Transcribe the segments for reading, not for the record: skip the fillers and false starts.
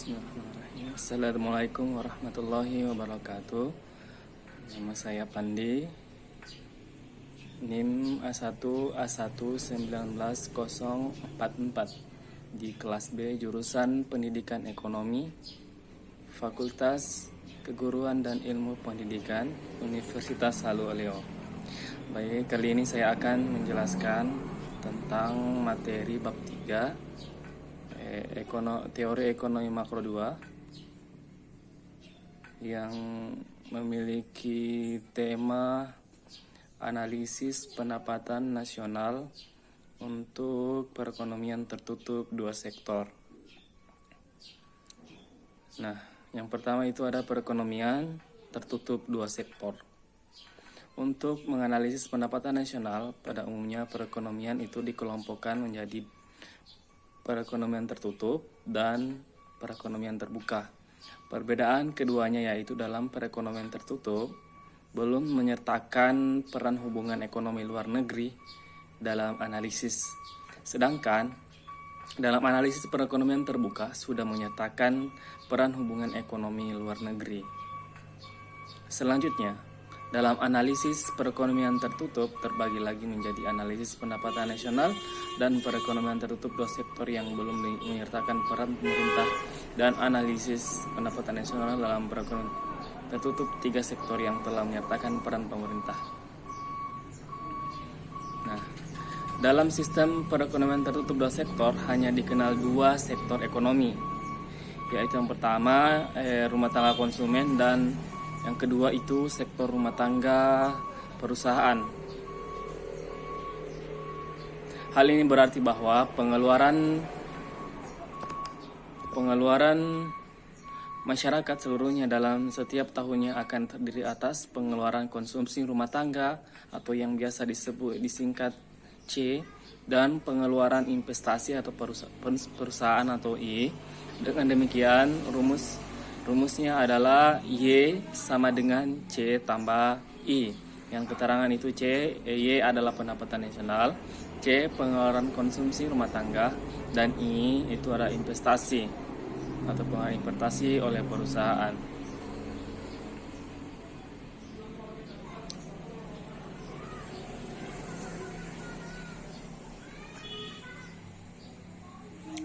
Bismillahirrahmanirrahim. Assalamualaikum warahmatullahi wabarakatuh. Nama saya Pandi. NIM A1A1190044 di kelas B jurusan Pendidikan Ekonomi, Fakultas Keguruan dan Ilmu Pendidikan, Universitas Halu Oleo. Baik, kali ini saya akan menjelaskan tentang materi bab 3 teori ekonomi makro 2 yang memiliki tema analisis pendapatan nasional untuk perekonomian tertutup dua sektor. Nah, yang pertama itu ada perekonomian tertutup dua sektor. Untuk menganalisis pendapatan nasional, pada umumnya perekonomian itu dikelompokkan menjadi perekonomian tertutup dan perekonomian terbuka. Perbedaan keduanya yaitu dalam perekonomian tertutup belum menyertakan peran hubungan ekonomi luar negeri dalam analisis. Sedangkan dalam analisis perekonomian terbuka sudah menyertakan peran hubungan ekonomi luar negeri. Selanjutnya, dalam analisis perekonomian tertutup terbagi lagi menjadi analisis pendapatan nasional dan perekonomian tertutup dua sektor yang belum menyertakan peran pemerintah, dan analisis pendapatan nasional dalam perekonomian tertutup tiga sektor yang telah menyertakan peran pemerintah. Nah, dalam sistem perekonomian tertutup dua sektor hanya dikenal dua sektor ekonomi, yaitu yang pertama rumah tangga konsumen dan yang kedua itu sektor rumah tangga perusahaan. Hal ini berarti bahwa pengeluaran masyarakat seluruhnya dalam setiap tahunnya akan terdiri atas pengeluaran konsumsi rumah tangga atau yang biasa disingkat C, dan pengeluaran investasi atau perusahaan atau I. Dengan demikian rumusnya adalah Y sama dengan C tambah I. Yang keterangan itu Y adalah pendapatan nasional, C pengeluaran konsumsi rumah tangga, dan I itu adalah investasi atau pengeluaran investasi oleh perusahaan.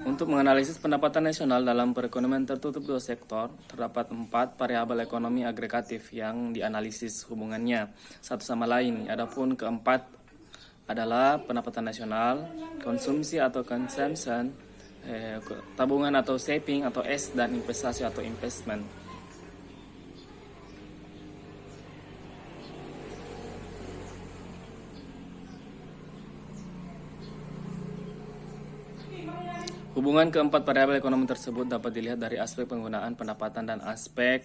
Untuk menganalisis pendapatan nasional dalam perekonomian tertutup dua sektor, terdapat 4 variabel ekonomi agregatif yang dianalisis hubungannya satu sama lain. Adapun keempat adalah pendapatan nasional, konsumsi atau consumption, tabungan atau saving atau S, dan investasi atau investment. Hubungan keempat variabel ekonomi tersebut dapat dilihat dari aspek penggunaan pendapatan dan aspek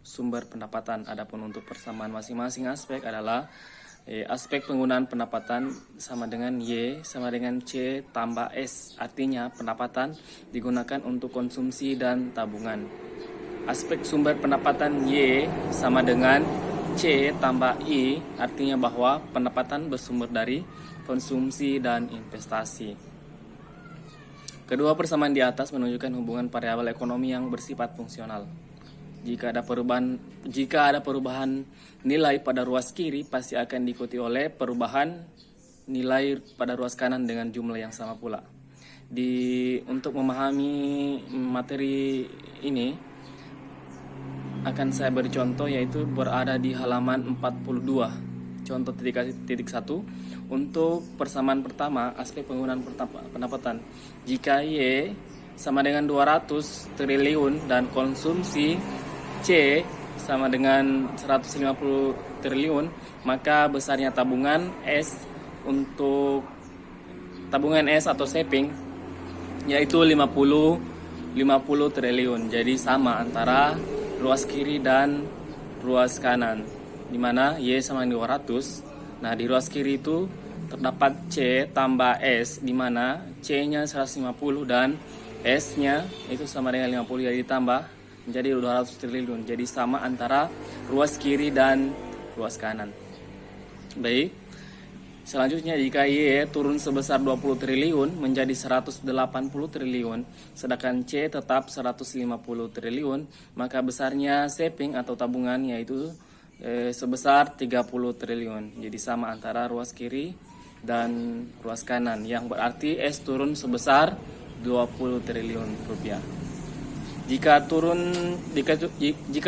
sumber pendapatan. Adapun untuk persamaan masing-masing aspek adalah aspek penggunaan pendapatan sama dengan Y sama dengan C tambah S. Artinya pendapatan digunakan untuk konsumsi dan tabungan. Aspek sumber pendapatan Y sama dengan C tambah I. Artinya bahwa pendapatan bersumber dari konsumsi dan investasi. Kedua persamaan di atas menunjukkan hubungan variabel ekonomi yang bersifat fungsional. Jika ada perubahan nilai pada ruas kiri, pasti akan diikuti oleh perubahan nilai pada ruas kanan dengan jumlah yang sama pula. Untuk memahami materi ini, akan saya beri contoh, yaitu berada di halaman 42. Contoh titik 1. Untuk persamaan pertama, aspek penggunaan pendapatan. Jika Y sama dengan 200 triliun dan konsumsi C sama dengan 150 triliun, maka besarnya tabungan S atau saving yaitu 50 triliun. Jadi sama antara ruas kiri dan ruas kanan, di mana Y sama dengan 200. Nah, di ruas kiri itu terdapat C tambah S, di mana C-nya 150 dan S-nya itu sama dengan 50, jadi ditambah menjadi 200 triliun. Jadi sama antara ruas kiri dan ruas kanan. Baik. Selanjutnya jika Y turun sebesar 20 triliun menjadi 180 triliun, sedangkan C tetap 150 triliun, maka besarnya saving atau tabungan yaitu sebesar 30 triliun. Jadi sama antara ruas kiri dan ruas kanan, yang berarti S turun sebesar 20 triliun rupiah. Jika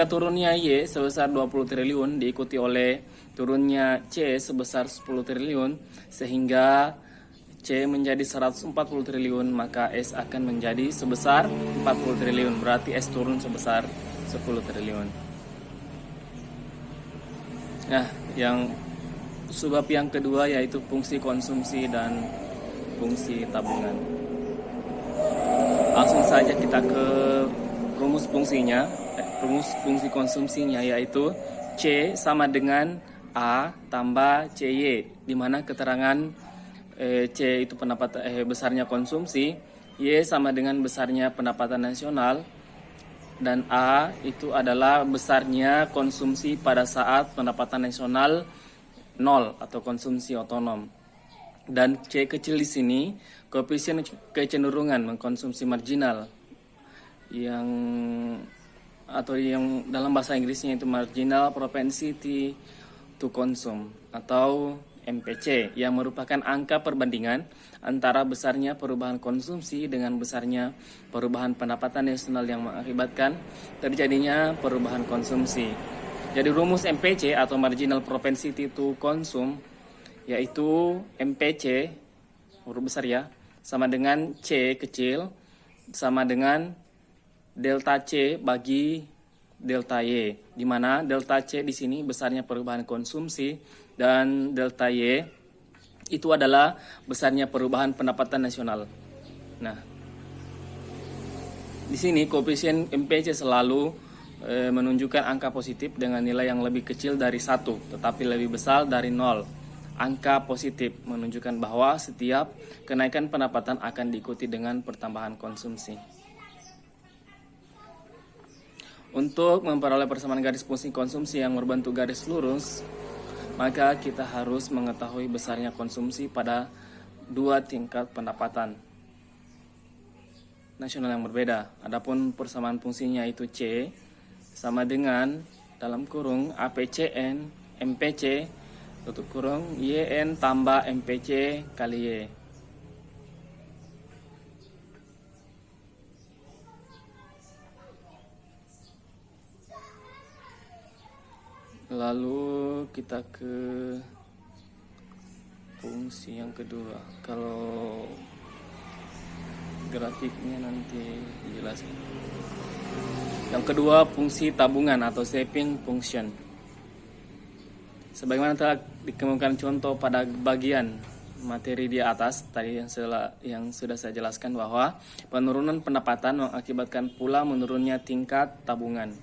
turunnya Y sebesar 20 triliun diikuti oleh turunnya C sebesar 10 triliun sehingga C menjadi 140 triliun, maka S akan menjadi sebesar 40 triliun. Berarti S turun sebesar 10 triliun. Nah, sebab yang kedua yaitu fungsi konsumsi dan fungsi tabungan. Langsung saja kita ke rumus fungsinya. Rumus fungsi konsumsinya yaitu C sama dengan A tambah CY, di mana keterangan C itu besarnya konsumsi, Y sama dengan besarnya pendapatan nasional, dan A itu adalah besarnya konsumsi pada saat pendapatan nasional 0 atau konsumsi otonom. Dan C kecil di sini koefisien kecenderungan mengkonsumsi marginal yang dalam bahasa Inggrisnya itu marginal propensity to consume atau MPC, yang merupakan angka perbandingan antara besarnya perubahan konsumsi dengan besarnya perubahan pendapatan nasional yang mengakibatkan terjadinya perubahan konsumsi. Jadi rumus MPC atau marginal propensity to consume yaitu MPC huruf besar ya, sama dengan C kecil sama dengan delta C bagi delta Y, di mana delta C di sini besarnya perubahan konsumsi dan delta Y itu adalah besarnya perubahan pendapatan nasional. Nah, di sini koefisien MPC selalu menunjukkan angka positif dengan nilai yang lebih kecil dari 1 tetapi lebih besar dari 0. Angka positif menunjukkan bahwa setiap kenaikan pendapatan akan diikuti dengan pertambahan konsumsi. Untuk memperoleh persamaan garis fungsi konsumsi yang berbentuk garis lurus, maka kita harus mengetahui besarnya konsumsi pada dua tingkat pendapatan nasional yang berbeda. Adapun persamaan fungsinya itu C sama dengan dalam kurung APCN MPC tutup kurung YN tambah MPC kali Y. Lalu kita ke fungsi yang kedua. Kalau grafiknya nanti dijelaskan. Yang kedua, fungsi tabungan atau saving function. Sebagaimana telah dikemukakan contoh pada bagian materi di atas tadi yang sudah saya jelaskan bahwa penurunan pendapatan mengakibatkan pula menurunnya tingkat tabungan.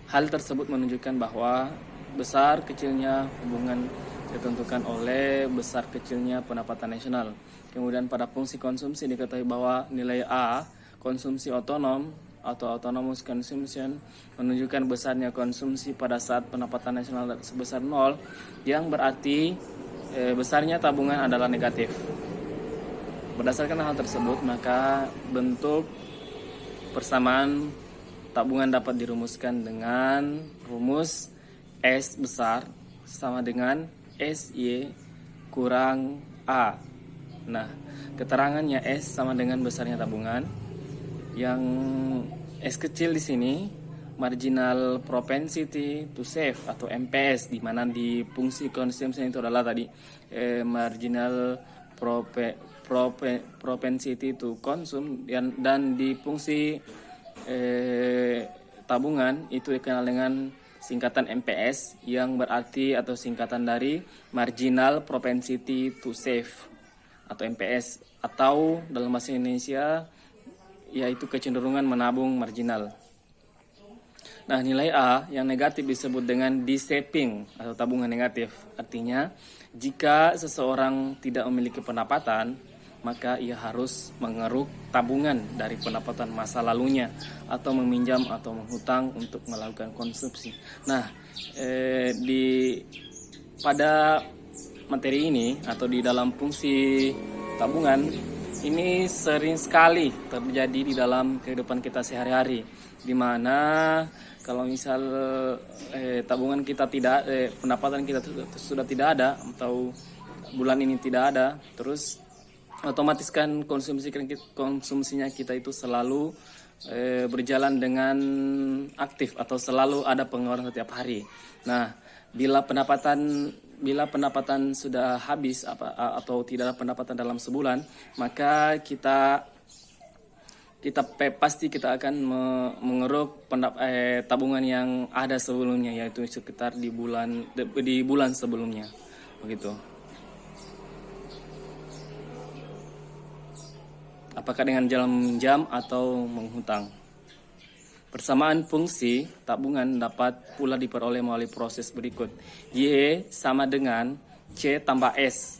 Hal tersebut menunjukkan bahwa besar kecilnya hubungan ditentukan oleh besar kecilnya pendapatan nasional. Kemudian pada fungsi konsumsi diketahui bahwa nilai A, konsumsi otonom atau autonomous consumption, menunjukkan besarnya konsumsi pada saat pendapatan nasional sebesar 0, yang berarti besarnya tabungan adalah negatif. Berdasarkan hal tersebut, maka bentuk persamaan tabungan dapat dirumuskan dengan rumus S besar sama dengan SY kurang A. Nah, keterangannya S sama dengan besarnya tabungan. Yang S kecil di sini marginal propensity to save atau MPS, di mana di fungsi konsumsi itu adalah tadi marginal propensity to consume, dan di fungsi tabungan itu dikenal dengan singkatan MPS yang berarti atau singkatan dari marginal propensity to save atau MPS, atau dalam bahasa Indonesia yaitu kecenderungan menabung marginal. Nah, nilai A yang negatif disebut dengan de-saving atau tabungan negatif. Artinya, jika seseorang tidak memiliki pendapatan, maka ia harus mengeruk tabungan dari pendapatan masa lalunya atau meminjam atau menghutang untuk melakukan konsumsi. Nah, pada materi ini atau di dalam fungsi tabungan ini sering sekali terjadi di dalam kehidupan kita sehari-hari, di mana kalau misal tabungan kita tidak, pendapatan kita sudah tidak ada atau bulan ini tidak ada, terus otomatis kan konsumsinya kita itu selalu berjalan dengan aktif atau selalu ada pengeluaran setiap hari. Nah, bila pendapatan sudah habis atau tidak ada pendapatan dalam sebulan, maka pasti kita akan mengeruk tabungan yang ada sebelumnya, yaitu sekitar di bulan sebelumnya, begitu. Apakah dengan jalan meminjam atau menghutang? Persamaan fungsi tabungan dapat pula diperoleh melalui proses berikut. Y sama dengan C tambah S.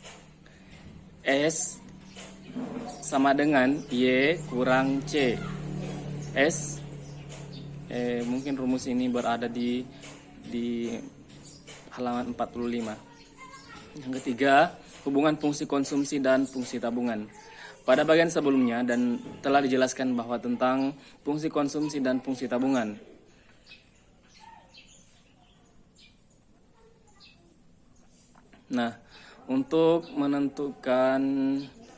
S sama dengan Y kurang C. S mungkin rumus ini berada di halaman 45. Yang ketiga, hubungan fungsi konsumsi dan fungsi tabungan. Pada bagian sebelumnya dan telah dijelaskan bahwa tentang fungsi konsumsi dan fungsi tabungan. Nah, untuk menentukan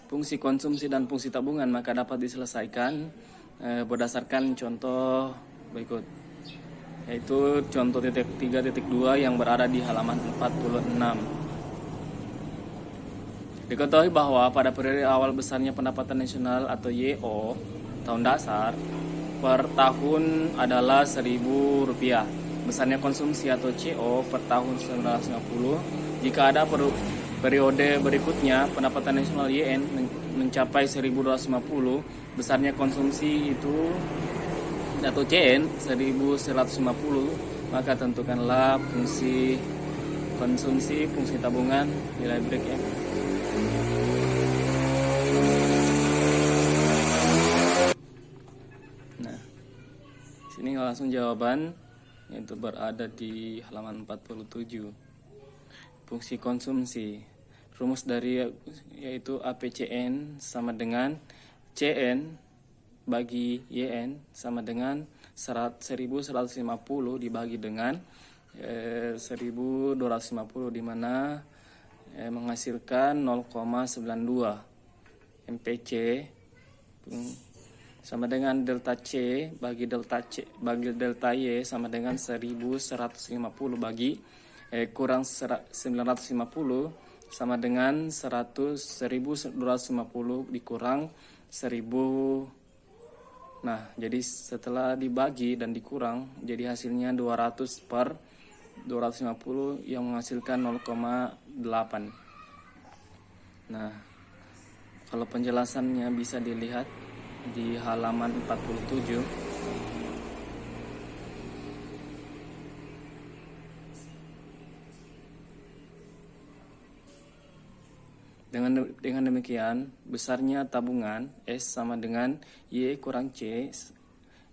fungsi konsumsi dan fungsi tabungan maka dapat diselesaikan berdasarkan contoh berikut, yaitu contoh 3.2 yang berada di halaman 46. Diketahui bahwa pada periode awal besarnya pendapatan nasional atau YO tahun dasar per tahun adalah Rp1.000. Besarnya konsumsi atau CO per tahun 1950. Jika ada periode berikutnya pendapatan nasional YN mencapai 1.250, besarnya konsumsi itu atau CN 1.150, maka tentukanlah fungsi konsumsi, fungsi tabungan, nilai break ya. Nah, sini langsung jawaban, yaitu berada di halaman 47. Fungsi konsumsi, rumus dari yaitu APCN sama dengan CN bagi YN sama dengan 1.150 dibagi dengan 1.250, di mana menghasilkan 0,92. MPC sama dengan delta C bagi delta Y sama dengan 1.150 bagi kurang 950 sama dengan 1.250 dikurang 1.000. Nah, jadi setelah dibagi dan dikurang, jadi hasilnya 200 per 250 yang menghasilkan 0,8. Nah, kalau penjelasannya bisa dilihat di halaman 47. Dengan demikian, besarnya tabungan S sama dengan Y kurang C,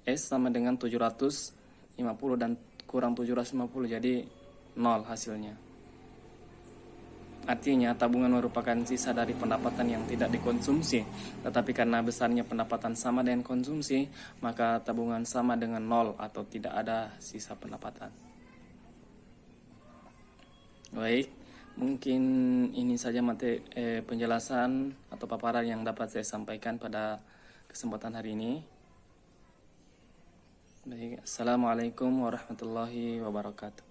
S sama dengan 750 dan kurang 750, jadi 0 hasilnya. Artinya tabungan merupakan sisa dari pendapatan yang tidak dikonsumsi, tetapi karena besarnya pendapatan sama dengan konsumsi, maka tabungan sama dengan 0 atau tidak ada sisa pendapatan. Baik, mungkin ini saja penjelasan atau paparan yang dapat saya sampaikan pada kesempatan hari ini. Baik, Assalamualaikum warahmatullahi wabarakatuh.